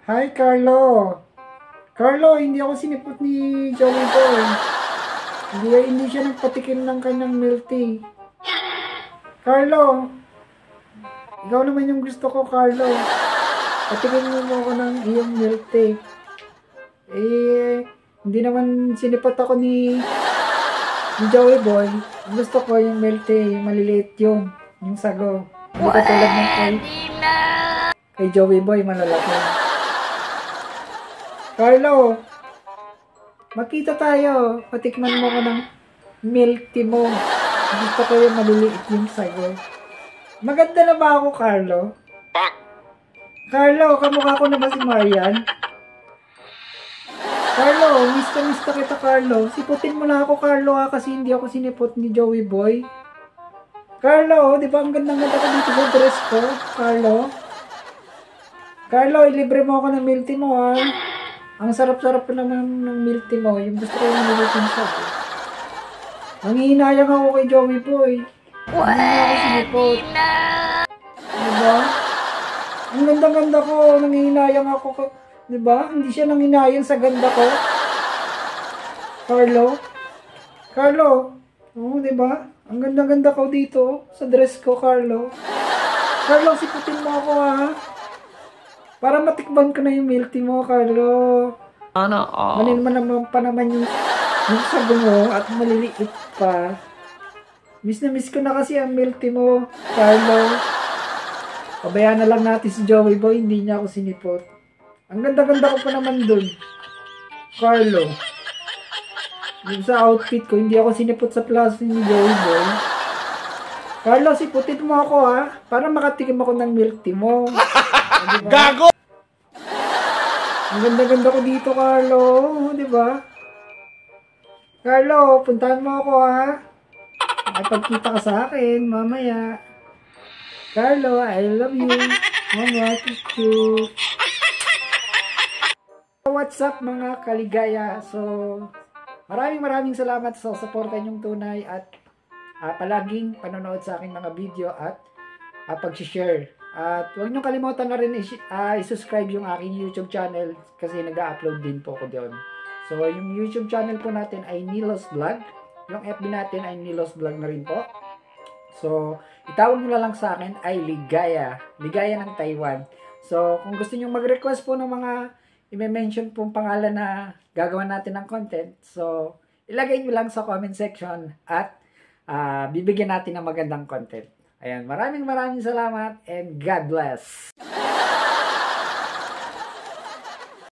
Hi, Carlo. Carlo, hindi ako sinipot ni Joey Boy. Hindi siya nagpatikim ng kanyang milk tea. Carlo, ikaw naman yung gusto ko, Carlo. Patikim mo ako ng iyong milk tea. Hindi naman sinipot ako ni Joey Boy. Ang gusto ko yung milk tea, maliliit yun. Yung sago. Hindi ka tulad ng kay Joey Boy, malalaki. Carlo, makita tayo. Patikman mo ko ng milk tea mo. Gusto ko yung maliliit yung sago. Maganda na ba ako, Carlo? Carlo, kamukha ko na ba si Marian? Carlo, miss na kita, Carlo. Siputin mo na ako, Carlo, kasi hindi ako sinipot ni Joey Boy. Carlo, di ba ang ganda-ganda ko dito sa dress ko, Carlo? Carlo, ilibre mo ako ng milk tea mo, ha? Ang sarap-sarap naman ng milk tea mo. Yung gusto ko yung nilitin sa ko. Nangihinayang ako kay Joey Boy. Hindi na ako sinipot. Diba? Ang ganda-ganda ko. Nangihinayang ako. Diba? Hindi siya nanginayang sa ganda ko. Carlo? Carlo? Oo, diba? Ang ganda-ganda ko dito. Sa dress ko, Carlo. Carlo, siputin mo ako, ha? Para matikman ko na yung milk tea mo, Carlo. Ano? Manin mo naman pa naman yung sago mo at maliliit pa. Miss na miss ko na kasi ang milk tea mo, Carlo. Pabayaan na lang natin si Joey Boy, hindi niya ako sinipot. Ang ganda-ganda ko pa naman dun, Carlo. Yung sa outfit ko, hindi ako sinipot sa plus ni Joey Boy. Carlo, siputin mo ako, ha? Para makatikim ako ng milk tea mo. Diba? Gago! Ang ganda-ganda ko dito, Carlo. Diba? Carlo, puntahan mo ako, ha? Makipagkita ka sa akin, mamaya. Carlo, I love you. Mama, you. What's up, mga kaligaya? So, maraming salamat sa suporta niyong tunay at palaging panonood sa aking mga video at pag-share. At huwag niyong kalimutan na rin i-subscribe yung aking YouTube channel kasi nag-upload din po ako doon. So, yung YouTube channel po natin ay Nilos Vlog. Yung FB natin ay Nilos Vlog na rin po. So, itawag nyo lang sa akin ay Ligaya. Ligaya ng Taiwan. So, kung gusto nyo mag-request po ng mga i-mention pong pangalan na gagawa natin ng content, so, ilagay nyo lang sa comment section at bibigyan natin ng magandang content. Ayan, maraming salamat and God bless!